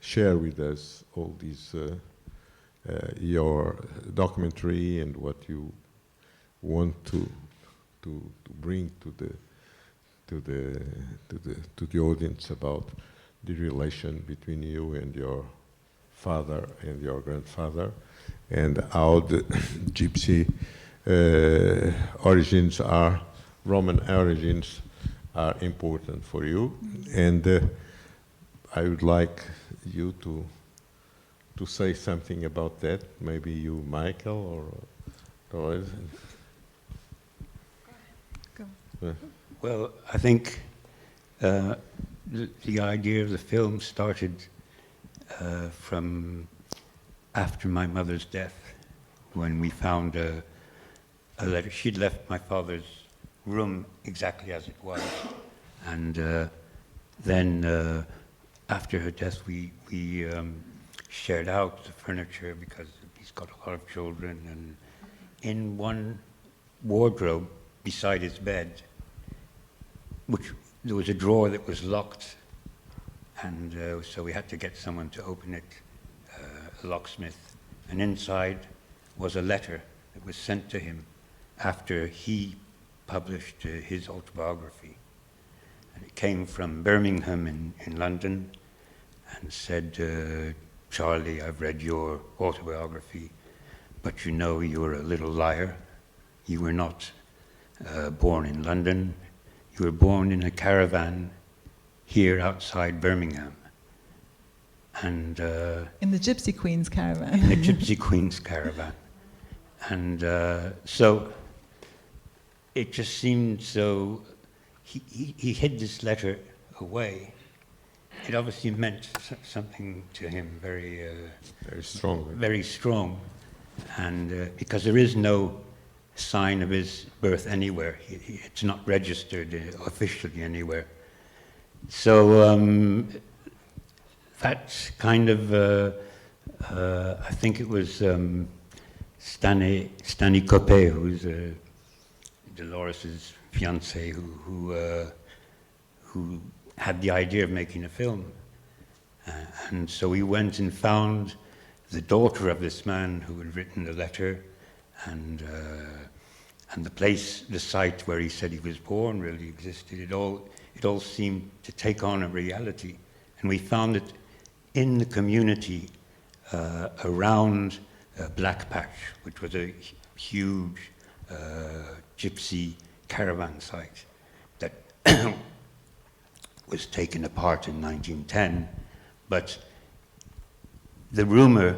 share with us all these, your documentary and what you want to bring to the audience about the relation between you and your father and your grandfather, and how the gypsy origins are, Roman origins are important for you. And I would like you to say something about that. Maybe you, Michael, or Dolores. Go. Well, I think the idea of the film started from after my mother's death, when we found a letter. She'd left my father's room exactly as it was, and then after her death, we shared out the furniture because he's got a lot of children, and in one wardrobe beside his bed, there was a drawer that was locked, and so we had to get someone to open it, a locksmith, and inside was a letter that was sent to him after he published his autobiography. And it came from Birmingham in London, and said, Charlie, I've read your autobiography, but you know you're a little liar. You were not born in London. You were born in a caravan here outside Birmingham. And in the Gypsy Queen's caravan. In the Gypsy Queen's caravan. And so it just seemed so, he hid this letter away. It obviously meant something to him, very strong. Very strong. And because there is no sign of his birth anywhere. It's not registered officially anywhere. So that's kind of, I think it was Stanley Copé, who's Dolores's fiancé, who had the idea of making a film. And so we went and found the daughter of this man who had written the letter, and the place, the site where he said he was born really existed. It all seemed to take on a reality. And we found it in the community around Black Patch, which was a huge gypsy caravan site that was taken apart in 1910, but the rumor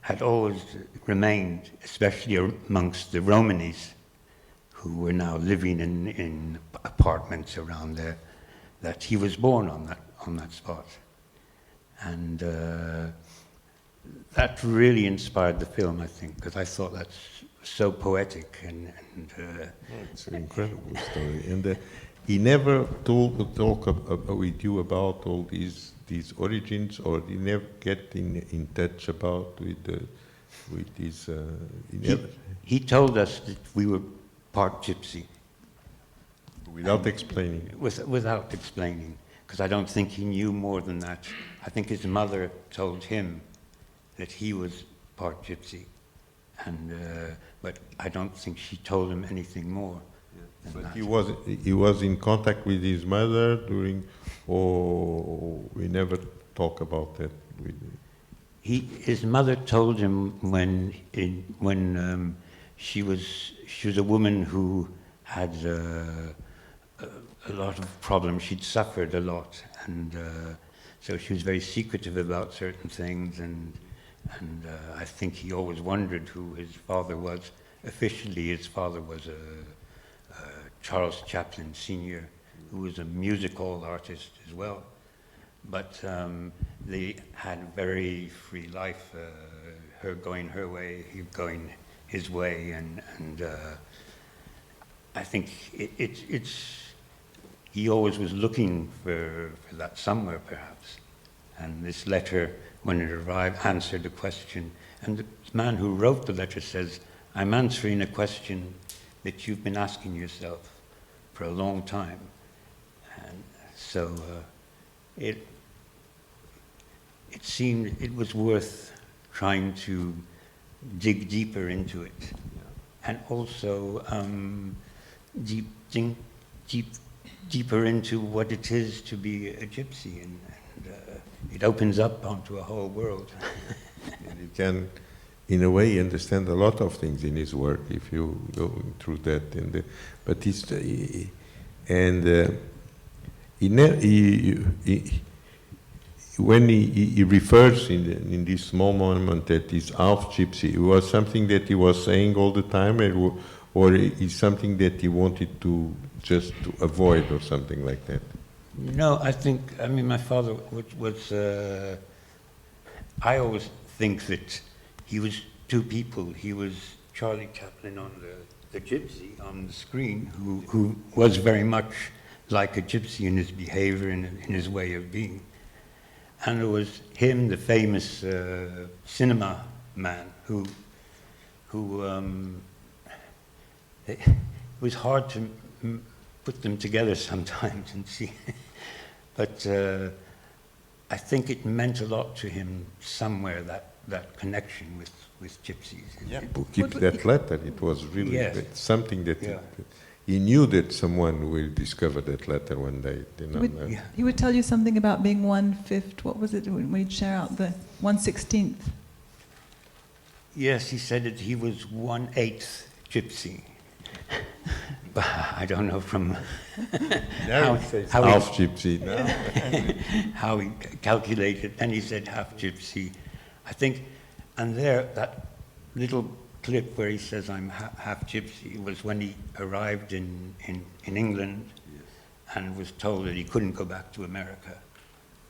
had always remained, especially amongst the Romanis, who were now living in apartments around there, that he was born on that spot. And that really inspired the film, I think, because I thought that's so poetic and it's an incredible story. And he never talk with you about all these origins, or he never get in touch about with these. He told us that we were part gypsy. Without explaining. Without explaining, because I don't think he knew more than that. I think his mother told him that he was part gypsy, and but I don't think she told him anything more. But he was in contact with his mother during, or we never talk about that. His mother told him when she was a woman who had a lot of problems. She'd suffered a lot, and so she was very secretive about certain things, and I think he always wondered who his father was. Officially, his father was Charles Chaplin Sr., who was a music hall artist as well. But they had a very free life, her going her way, he going his way, and I think he always was looking for that somewhere, perhaps. And this letter, when it arrived, answered the question. And the man who wrote the letter says, I'm answering a question that you've been asking yourself for a long time. And so it seemed it was worth trying to dig deeper into it, and also deeper into what it is to be a gypsy, and it opens up onto a whole world. And you can, in a way, understand a lot of things in his work if you go through that. But when he refers in this small moment that he's half gypsy, it was something that he was saying all the time, or is something that he wanted to just to avoid or something like that? No, I mean, my father was I always think that he was two people. He was Charlie Chaplin on the gypsy on the screen, who was very much like a gypsy in his behavior and in his way of being. And there was him, the famous cinema man, who it was hard to put them together sometimes and see. But I think it meant a lot to him somewhere, that connection with gypsies. Yeah, to keep that letter, it was really something that Yeah. he knew that someone will discover that letter one day. You know, He would tell you something about being 1/5. What was it when he'd share out the 1/16? Yes, he said that he was 1/8 gypsy. But I don't know from half gypsy now. how he calculated, and he said half gypsy. I think, and there, that little clip where he says I'm half gypsy was when he arrived in England, and was told that he couldn't go back to America,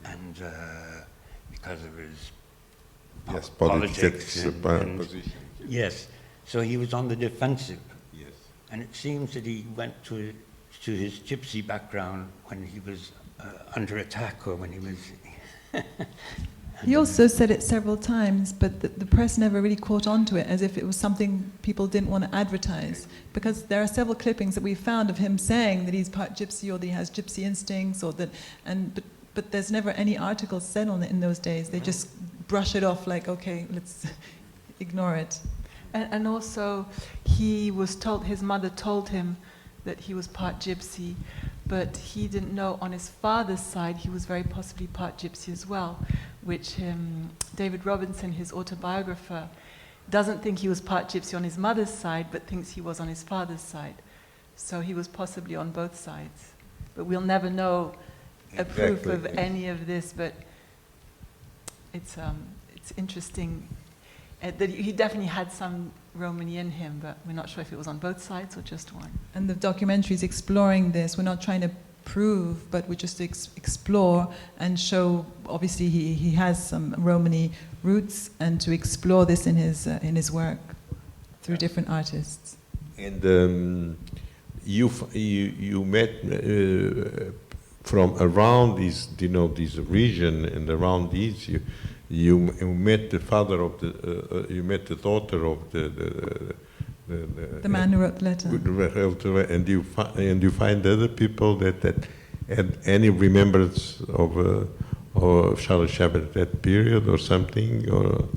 and because of his politics and position. yes, so he was on the defensive. Yes. And it seems that he went to his gypsy background when he was under attack, or when he was... He also said it several times, but the press never really caught on to it, as if it was something people didn't want to advertise. Because there are several clippings that we found of him saying that he's part gypsy, or that he has gypsy instincts, or that, but there's never any articles said on it in those days. They just brush it off like, okay, let's ignore it. And also, he was told, his mother told him that he was part gypsy, but he didn't know on his father's side he was very possibly part gypsy as well, which David Robinson, his autobiographer, doesn't think he was part gypsy on his mother's side, but thinks he was on his father's side. So he was possibly on both sides. But we'll never know a proof of any of this, but it's interesting. That he definitely had some Romany in him, but we're not sure if it was on both sides or just one. And the documentary is exploring this. We're not trying to prove, but we just explore and show. Obviously, he has some Romany roots, and to explore this in his work through different artists. And you met from around this, this region, and around these you met the father of you met the daughter of the man who wrote the letter. And you find other people that had any remembrance of Charles Chaplin at that period or something, or.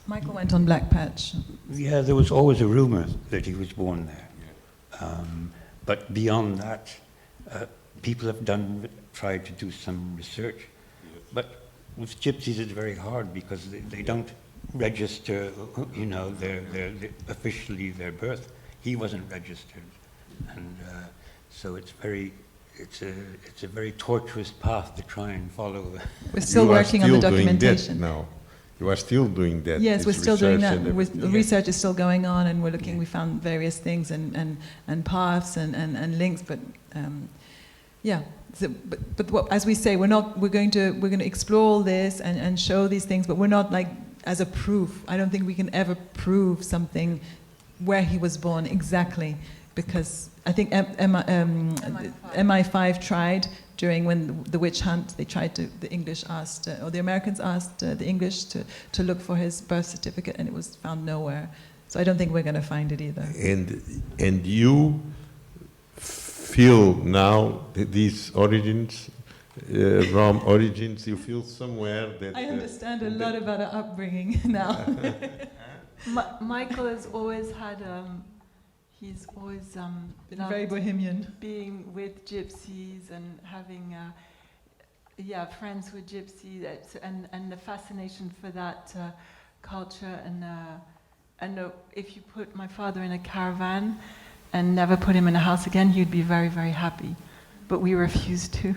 Michael went on Black Patch. Yeah, there was always a rumor that he was born there. But beyond that, people have tried to do some research. But with gypsies it's very hard because they don't register, officially their birth. He wasn't registered. And so it's a very tortuous path to try and follow. We're still working on the documentation. Now. You are still doing that. Yes, we're still doing that. The research is still going on, and we're looking. We found various things and paths and links, but yeah. So, but what, as we say, we're going to explore all this and show these things, but we're not like as a proof. I don't think we can ever prove something where he was born exactly, because I think MI5 tried. During when the witch hunt, the English asked, or the Americans asked the English to look for his birth certificate, and it was found nowhere. So I don't think we're going to find it either. And you feel now that these origins, Rom origins, you feel somewhere that... I understand a lot about her upbringing now. Michael has always had, he's always Been loved very bohemian. being with gypsies and having, friends with gypsies, and the fascination for that culture. And if you put my father in a caravan and never put him in a house again, he'd be very, very happy. But we refused to.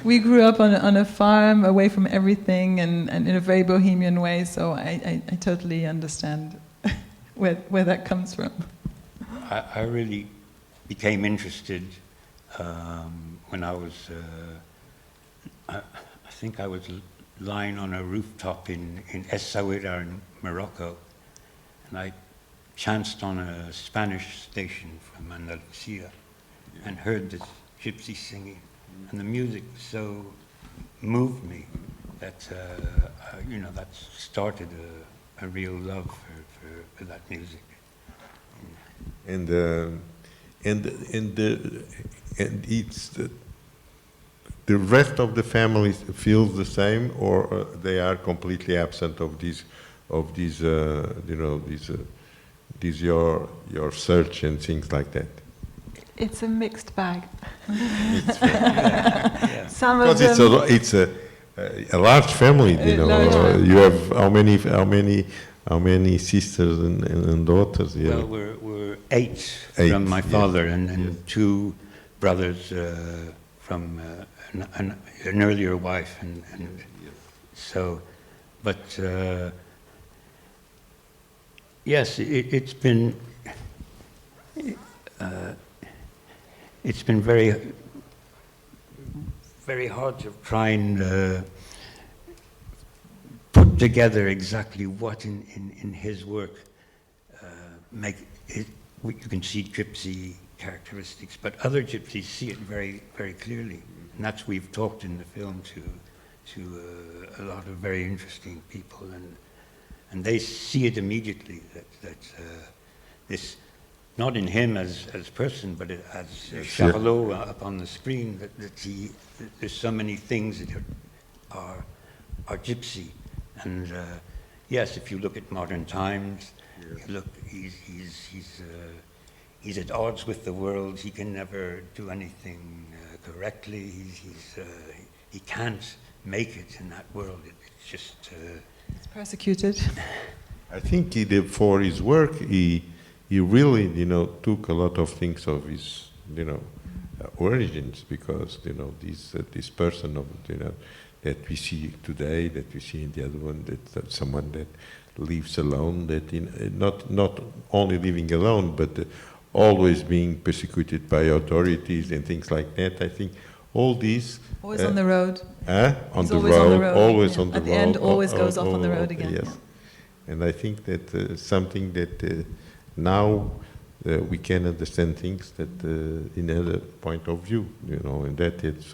We grew up on a farm, away from everything, and in a very bohemian way. So I totally understand where that comes from. I really became interested when I was, I think I was lying on a rooftop in Essaouira in Morocco, and I chanced on a Spanish station from Andalusia and heard this gypsy singing, and the music so moved me that that started a real love for that music. And it's the rest of the family feels the same, or they are completely absent of these your search and things like that. It's a mixed bag. Yeah. Some of Because them, it's a large family, you know. Large. You have how many sisters and daughters? Yeah. Well, we're eight Eight, from my yes. father, and two brothers from an earlier wife, and so, but yes, it's been very, very hard to try and put together exactly what in his work make it. You can see gypsy characteristics, but other gypsies see it very, very clearly, and that's we've talked in the film to a lot of very interesting people, and they see it immediately that this, not in him as person, but as Charlot up on the screen, that there's so many things that are gypsy, and yes, if you look at modern times, you look, he's at odds with the world. He can never do anything correctly. He can't make it in that world. It's just. It's persecuted. I think for his work, he really, took a lot of things of his, origins, because, this person of, that we see today, that we see in the other one, that someone that lives alone, that not only living alone, but always being persecuted by authorities and things like that. I think all these... Always on the road. On the always road, on the road. always Yeah. on the At road. the end, always goes off on the road again. Yes. Yeah. And I think that something that now we can understand things that in other point of view, and that it's,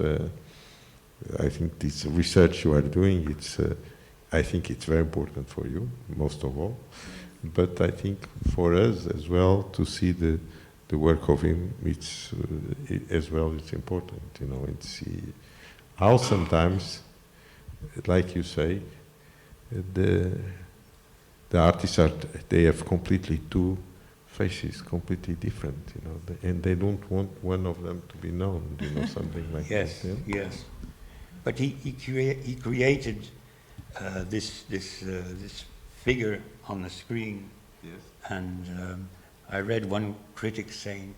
I think this research you are doing, I think it's very important for you, most of all. But I think for us as well, to see the work of him, it's as well, it's important, and see how sometimes, like you say, the artists they have completely two faces, completely different, and they don't want one of them to be known, something like Yes, that. Yeah? yes. But he created this figure on the screen. Yes. And I read one critic saying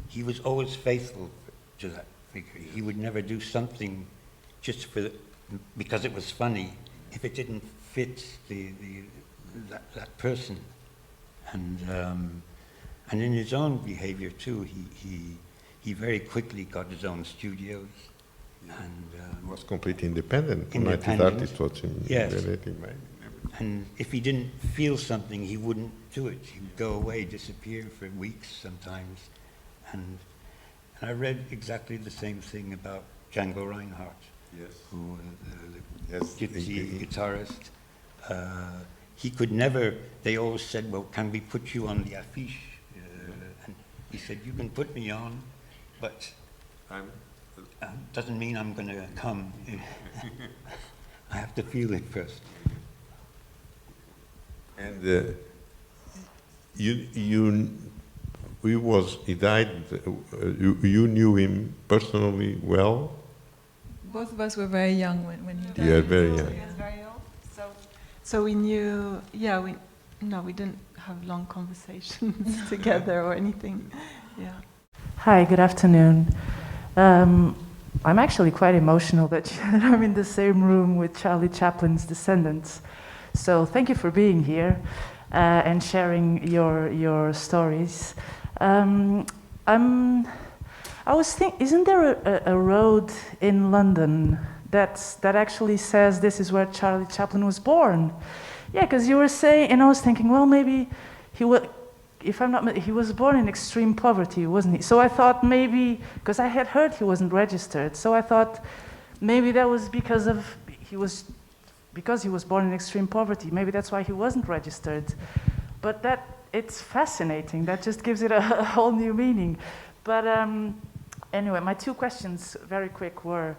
he was always faithful to that figure. He would never do something just because it was funny if it didn't fit that person. And in his own behavior too, he very quickly got his own studios. And Was completely independent. Independent. Artist was Yes. and if he didn't feel something, he wouldn't do it. He would go away, disappear for weeks sometimes. And I read exactly the same thing about Django Reinhardt, Yes. who the Yes, gypsy guitarist. He could never, they always said, well, can we put you on the affiche? And he said, you can put me on, but Doesn't mean I'm going to come. I have to feel it first. And he died, you knew him personally well? Both of us were very young when he died. Yeah, very young. He was very old. So we knew, yeah, we didn't have long conversations together or anything. Yeah. Hi, good afternoon. I'm actually quite emotional that I'm in the same room with Charlie Chaplin's descendants. So thank you for being here and sharing your stories. I was thinking, isn't there a road in London that actually says this is where Charlie Chaplin was born? Yeah, because you were saying, and I was thinking, well, maybe he was. If I'm not, he was born in extreme poverty, wasn't he? So I thought maybe, because I had heard he wasn't registered, so I thought maybe that was because he was born in extreme poverty. Maybe that's why he wasn't registered. But it's fascinating. That just gives it a whole new meaning. But anyway, my two questions, very quick, were: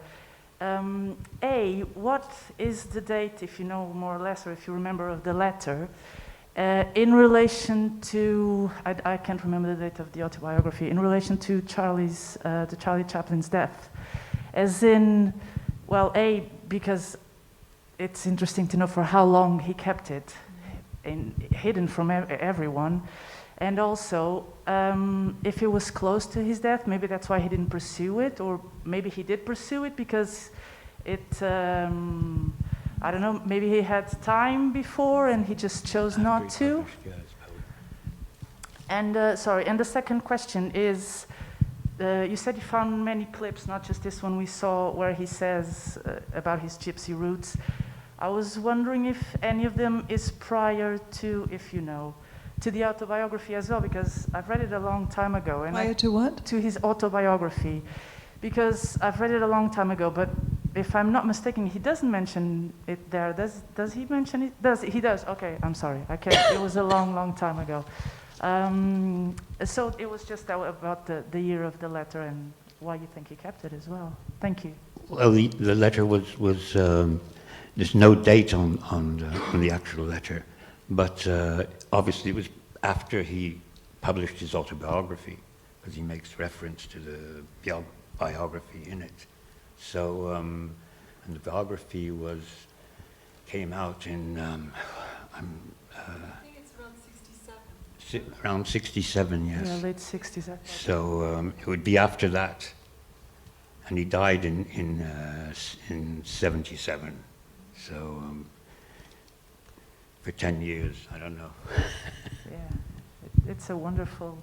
A, what is the date, if you know more or less, or if you remember, of the letter? In relation to, I can't remember the date of the autobiography, in relation to Charlie Chaplin's death. As in, well, A, because it's interesting to know for how long he kept it hidden from everyone, and also if it was close to his death, maybe that's why he didn't pursue it, or maybe he did pursue it because it, I don't know, maybe he had time before and he just chose not to. And and the second question is, you said you found many clips, not just this one we saw, where he says about his gypsy roots. I was wondering if any of them is prior to, if you know, to the autobiography as well, because I've read it a long time ago. And Prior to what? To his autobiography, because I've read it a long time ago, but if I'm not mistaken, he doesn't mention it there. Does he mention it? He does? Okay, I'm sorry. It was a long time ago. So it was just about the year of the letter and why you think he kept it as well. Thank you. Well, the letter was there's no date on the actual letter, but obviously it was after he published his autobiography, because he makes reference to the biography in it. So, and the biography came out in, I think it's around 67, yes. Yeah, late 60s. So it would be after that, and he died in 77. So for 10 years, I don't know. Yeah, it's a wonderful,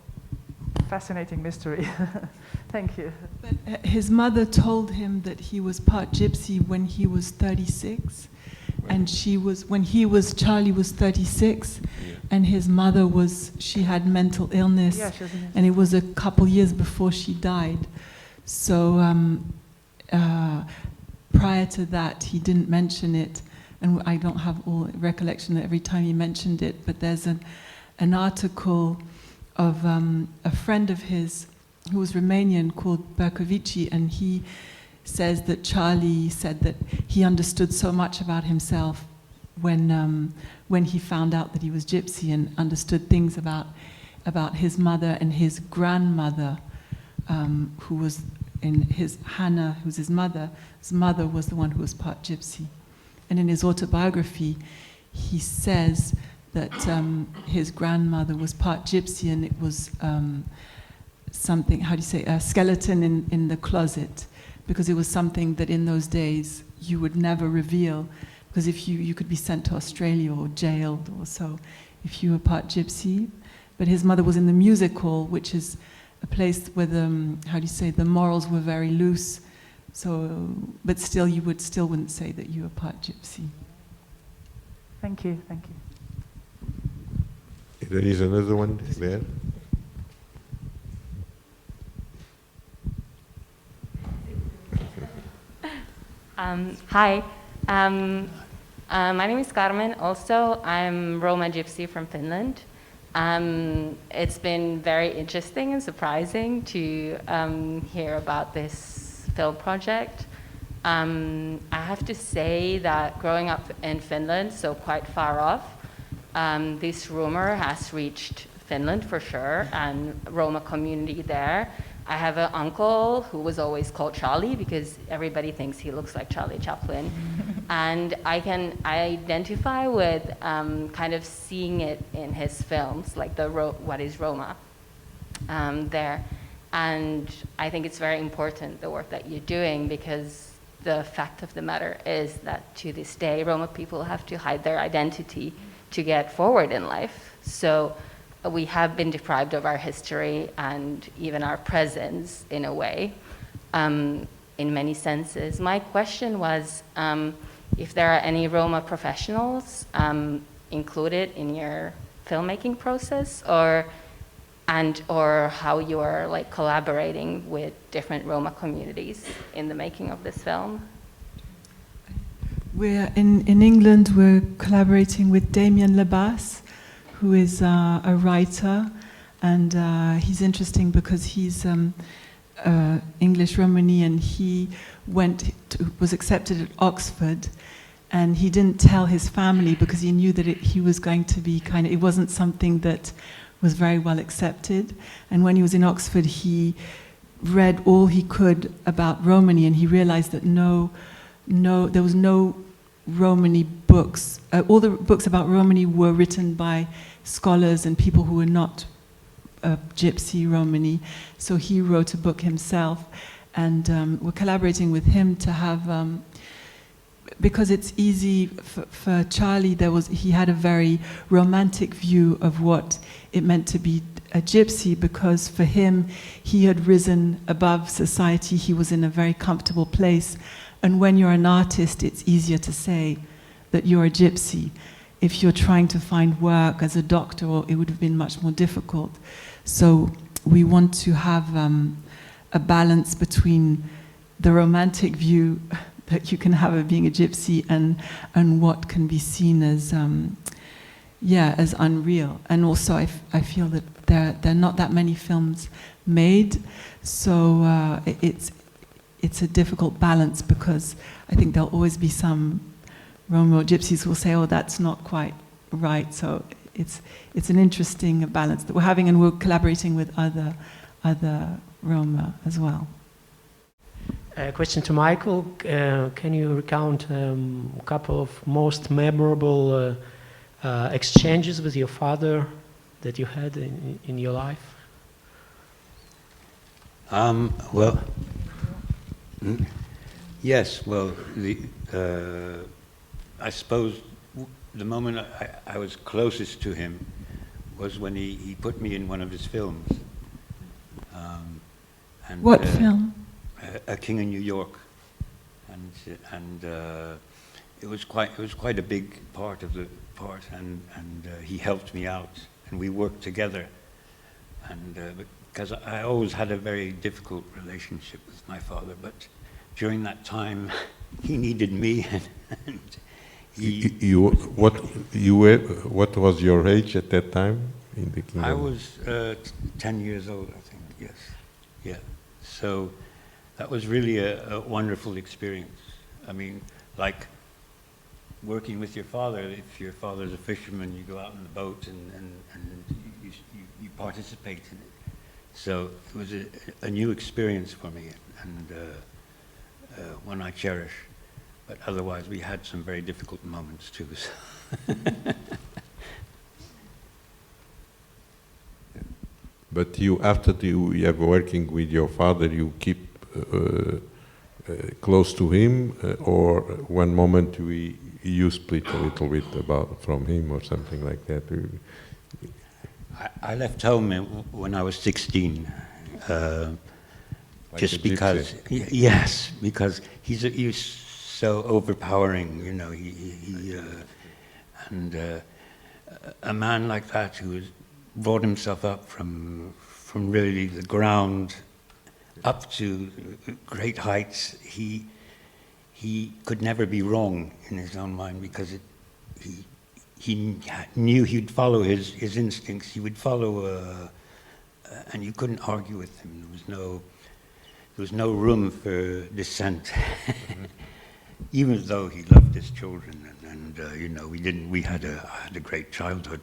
fascinating mystery. Thank you. But his mother told him that he was part gypsy when he was 36, and Charlie was 36, and his mother she had mental illness, and it was a couple years before she died. So prior to that, he didn't mention it, and I don't have all recollection that every time he mentioned it, but there's an article of a friend of his who was Romanian called Bercovici, and he says that Charlie said that he understood so much about himself when he found out that he was gypsy, and understood things about his mother and his grandmother, who was Hannah, who's his mother. His mother was the one who was part gypsy. And in his autobiography, he says that his grandmother was part gypsy, and it was something, a skeleton in the closet, because it was something that in those days you would never reveal, because if you could be sent to Australia or jailed or so if you were part gypsy. But his mother was in the music hall, which is a place where the morals were very loose. So, but still, you wouldn't say that you were part gypsy. Thank you. There is another one there. Hi, my name is Carmen. Also, I'm Roma Gypsy from Finland. It's been very interesting and surprising to hear about this film project. I have to say that growing up in Finland, so quite far off, this rumor has reached Finland for sure, and Roma community there. I have an uncle who was always called Charlie because everybody thinks he looks like Charlie Chaplin. And I can identify with kind of seeing it in his films, like what is Roma there. And I think it's very important, the work that you're doing, because the fact of the matter is that to this day, Roma people have to hide their identity to get forward in life. So we have been deprived of our history and even our presence in a way, in many senses. My question was if there are any Roma professionals included in your filmmaking process, or how you are like collaborating with different Roma communities in the making of this film. We're in England, we're collaborating with Damien Lebas, who is a writer, and he's interesting because he's English Romani, and he was accepted at Oxford, and he didn't tell his family because he knew that he was going to be it wasn't something that was very well accepted. And when he was in Oxford, he read all he could about Romani, and he realized that there was no Romani books. All the books about Romani were written by scholars and people who were not Gypsy Romani. So he wrote a book himself, and we're collaborating with him to have, because it's easy for Charlie, he had a very romantic view of what it meant to be a Gypsy, because for him, he had risen above society, he was in a very comfortable place. And when you're an artist, it's easier to say that you're a Gypsy. If you're trying to find work as a doctor, it would have been much more difficult. So we want to have a balance between the romantic view that you can have of being a Gypsy and what can be seen as as unreal. And also I feel that there are not that many films made, so it's a difficult balance, because I think there'll always be some Roma or Gypsies who will say, oh, that's not quite right. So it's an interesting balance that we're having, and we're collaborating with other Roma as well. A question to Michael. Can you recount a couple of most memorable exchanges with your father that you had in your life? Well, yes. Well, I suppose the moment I was closest to him was when he put me in one of his films. What film? A King in New York, and it was quite a big part of the part, and he helped me out, and we worked together, and because I always had a very difficult relationship with my father, but during that time he needed me, and what was your age at that time in the kingdom? I was 10 years old, I think. Yes, yeah. So that was really a wonderful experience. I mean, like working with your father. If your father's a fisherman, you go out on the boat and you participate in it. So it was a new experience for me, and one I cherish. But otherwise, we had some very difficult moments too. So. But after you are working with your father, you keep close to him, or one moment you split a little bit from him, or something like that. I left home when I was 16, just because. Yes, because he's so overpowering, you know. And a man like that who brought himself up from really the ground up to great heights. He could never be wrong in his own mind, because he knew he'd follow his instincts. He would follow, and you couldn't argue with him. was no room for dissent, even though he loved his children, and you know, we had a great childhood.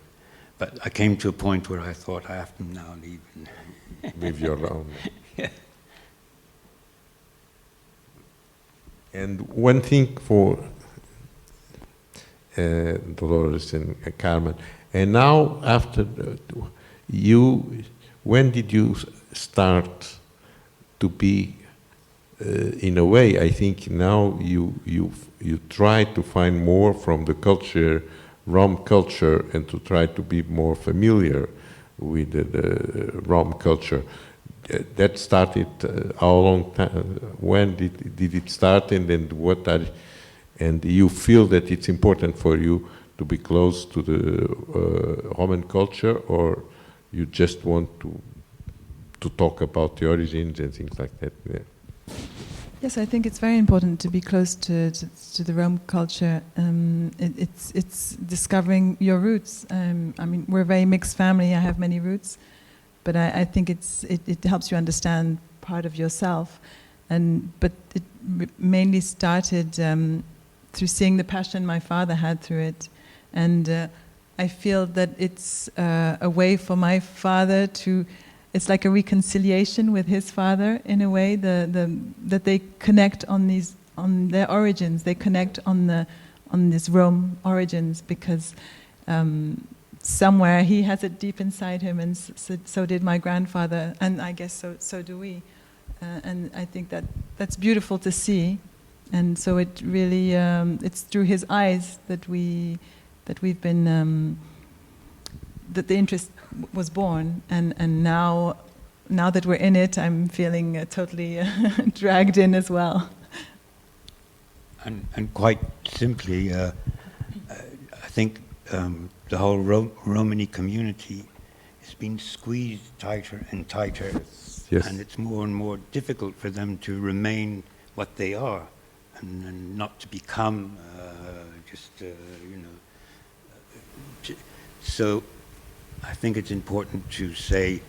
But I came to a point where I thought, I have to now leave. Leave your own. Yeah. And one thing for Dolores and Carmen, and now after when did you start to be, in a way, I think now you try to find more from the culture, Rom culture, and to try to be more familiar with the Rom culture. That started how long time? When did it start, and then what are? And you feel that it's important for you to be close to the Roman culture, or you just want to talk about the origins and things like that? Yeah. Yes, I think it's very important to be close to the Rome culture. It's discovering your roots. I mean, we're a very mixed family. I have many roots, but I think it helps you understand part of yourself. But it mainly started through seeing the passion my father had through it, and I feel that it's a way for my father to. It's like a reconciliation with his father in a way. That they connect on their origins. They connect on this Rome origins because somewhere he has it deep inside him, and so did my grandfather, and I guess so do we. And I think that's beautiful to see, and so it really it's through his eyes that we've been. That the interest was born, and now that we're in it, I'm feeling totally dragged in as well. And quite simply, I think the whole Romani community has been squeezed tighter and tighter, yes. And it's more and more difficult for them to remain what they are, and not to become you know. So. I think it's important to say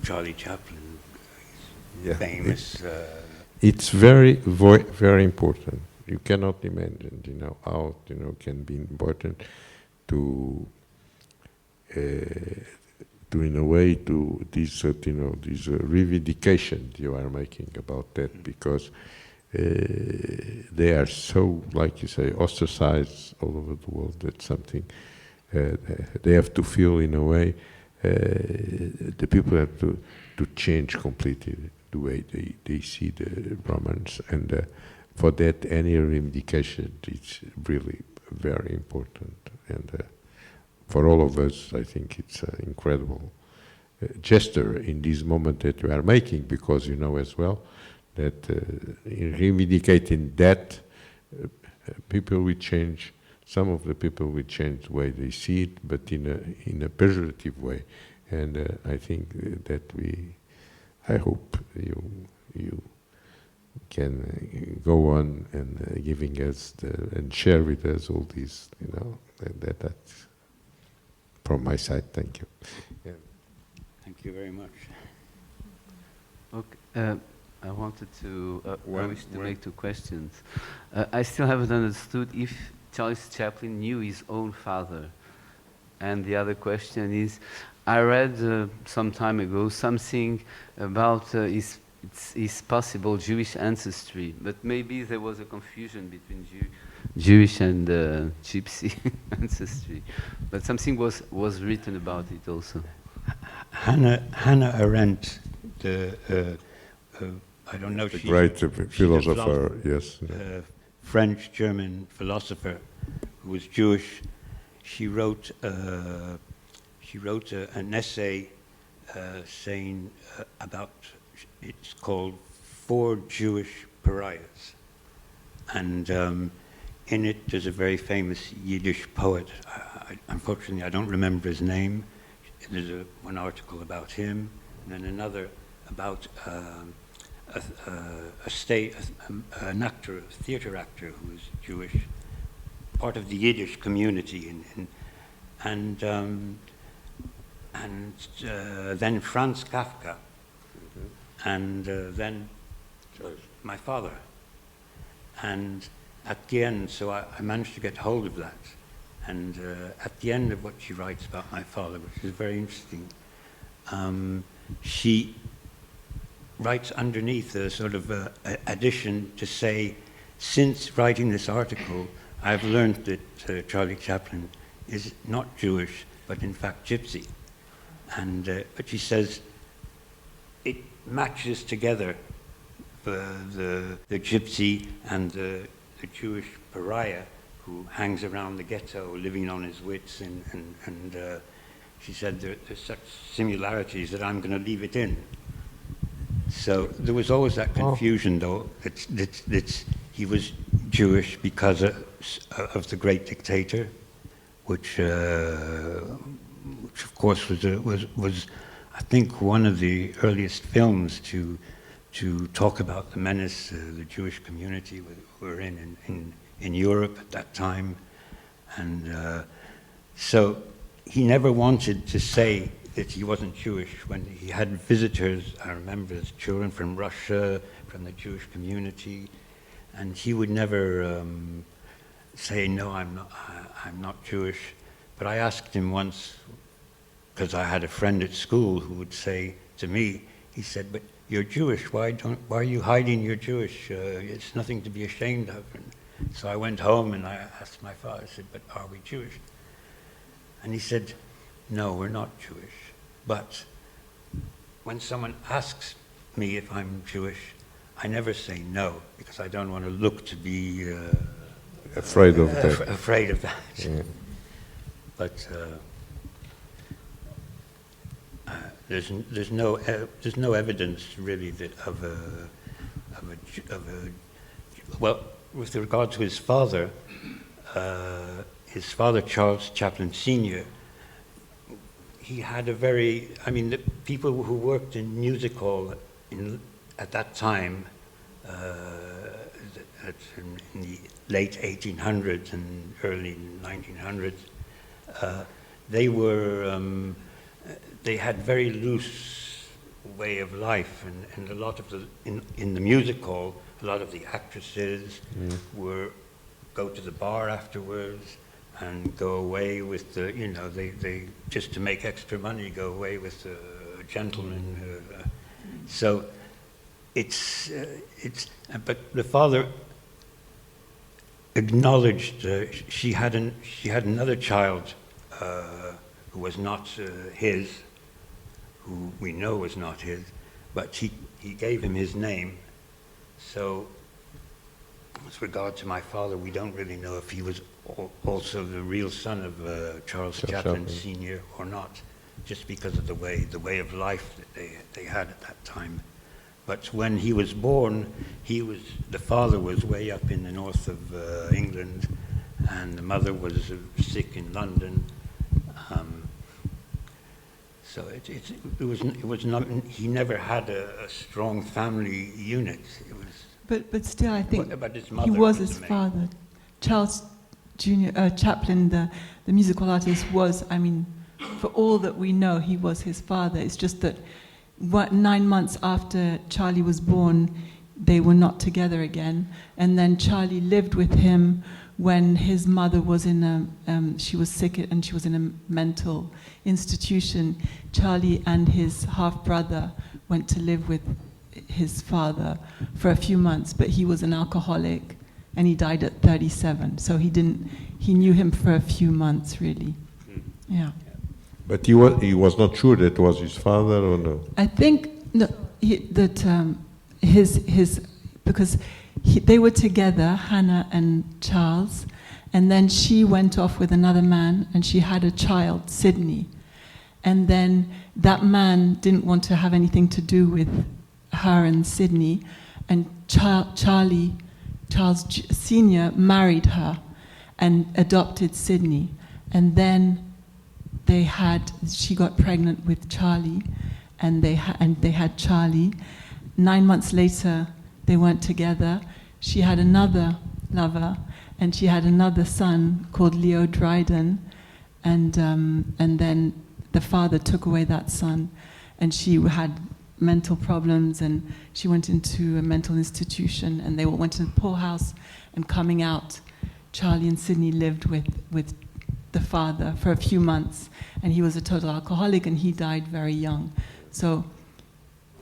Charlie Chaplin, Yeah, famous. It's very, very important. You cannot imagine, you know, how can be important to in a way to this this reivindication you are making about that, because they are so, like you say, ostracized all over the world. That's something. They have to feel, in a way, the people have to change completely the way they see the Romans, and for that any reivindication is really very important, and for all of us I think it's an incredible gesture in this moment that you are making, because you know as well that in reivindicating that people will change. Some of the people will change the way they see it, but in a pejorative way, and I think that I hope you can go on and giving us and share with us all these, you know, that's from my side. Thank you. Yeah. Thank you very much. Okay. I wanted to. I wish to make two questions. I still haven't understood if Charlie Chaplin knew his own father. And the other question is, I read some time ago something about his possible Jewish ancestry, but maybe there was a confusion between Jewish and Gypsy ancestry. But something was written about it also. Hannah Arendt, I don't know. The great philosopher, yes. French-German philosopher who was Jewish. She wrote an essay saying about, it's called 4 Jewish Pariahs. And in it there's a very famous Yiddish poet. Unfortunately, I don't remember his name. There's one article about him, and then another about an actor, a theater actor who was Jewish, part of the Yiddish community, and then Franz Kafka, and then my father. And at the end, so I managed to get hold of that. And at the end of what she writes about my father, which is very interesting, she writes underneath a sort of addition to say, since writing this article, I've learned that Charlie Chaplin is not Jewish, but in fact Gypsy. And but she says it matches together the Gypsy and the Jewish pariah who hangs around the ghetto, living on his wits, and she said there's such similarities that I'm going to leave it in. So there was always that confusion, though, that he was Jewish because of the great dictator, which of course was I think one of the earliest films to talk about the menace the Jewish community were in Europe at that time, and so he never wanted to say that he wasn't Jewish. When he had visitors, I remember as children from Russia, from the Jewish community, and he would never say, no, I'm not Jewish. But I asked him once, because I had a friend at school who would say to me, he said, but you're Jewish, why are you hiding you're Jewish? It's nothing to be ashamed of. And so I went home and I asked my father, I said, but are we Jewish? And he said, no, we're not Jewish. But when someone asks me if I'm Jewish, I never say no, because I don't want to look to be afraid of that. Afraid of that. Yeah. But there's no evidence really that well, with regard to his father Charles Chaplin Sr., he had a very, I mean, the people who worked in music hall at that time, in the late 1800s and early 1900s, they had very loose way of life, and a lot of in the music hall, a lot of the actresses go to the bar afterwards and go away with the, you know, they just to make extra money, go away with a gentleman. So it's but the father acknowledged she had another child who was not his, who we know was not his, but he gave him his name. So with regard to my father, we don't really know if he was also the real son of Charles Chaplin Sr. or not, just because of the way of life that they had at that time. But when he was born, the father was way up in the north of England, and the mother was sick in London. So it was not. He never had a strong family unit. It was. But still, I think but his he mother was his the main. father. Charles Chaplin, the musical artist, was. I mean, for all that we know, he was his father. It's just that 9 months after Charlie was born, they were not together again, and then Charlie lived with him when his mother was she was sick and she was in a mental institution. Charlie and his half-brother went to live with his father for a few months, but he was an alcoholic and he died at 37. So he knew him for a few months, really. Yeah. But he was not sure that was his father, or no? I think because they were together, Hannah and Charles, and then she went off with another man and she had a child, Sydney. And then that man didn't want to have anything to do with her and Sydney, and Charles Sr. married her and adopted Sydney. And then she got pregnant with Charlie, and they had Charlie. 9 months later, they weren't together. She had another lover, and she had another son called Leo Dryden, and then the father took away that son, and she had mental problems, and she went into a mental institution, and they all went to the poorhouse, and coming out, Charlie and Sydney lived with the father for a few months, and he was a total alcoholic, and he died very young. So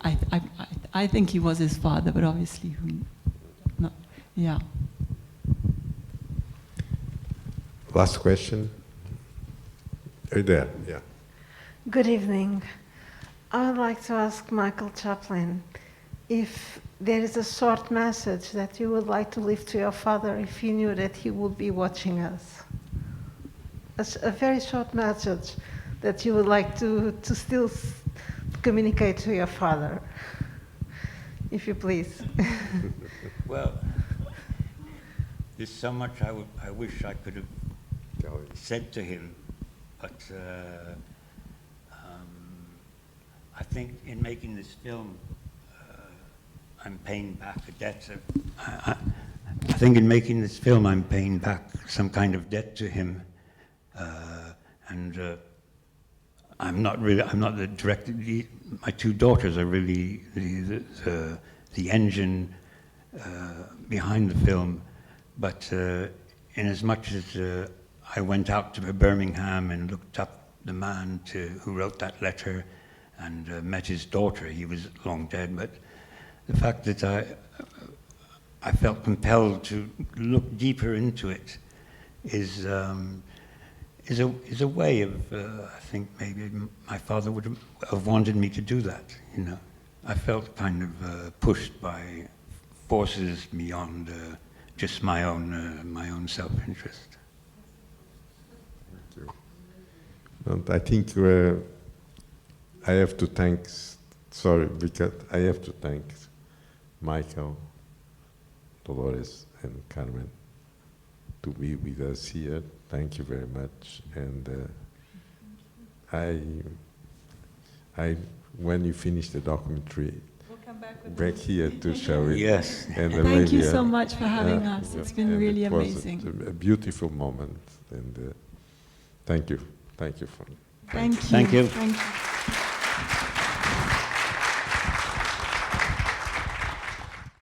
I think he was his father, but obviously, yeah. Last question. There, yeah. Good evening. I would like to ask Michael Chaplin if there is a short message that you would like to leave to your father if you knew that he would be watching us. A very short message that you would like to still communicate to your father, if you please. Well, there's so much I wish I could have said to him, but I think in making this film, I'm paying back a debt. I think in making this film, I'm paying back some kind of debt to him, and I'm not the director. My two daughters are really the engine behind the film, but in as much as I went out to Birmingham and looked up the man who wrote that letter and met his daughter. He was long dead, but the fact that I felt compelled to look deeper into it is a way of, I think maybe my father would have wanted me to do that, you know. I felt kind of pushed by forces beyond just my own self-interest. Thank you. And I think I have to thank, because I have to thank Michael, Dolores, and Carmen to be with us here. Thank you very much. And when you finish the documentary, We'll come back here to show it. Yes. And Thank you so much for having us. It's been really it was amazing. a beautiful moment. And thank you. Thank you for. Thank you. Thank you. Thank you.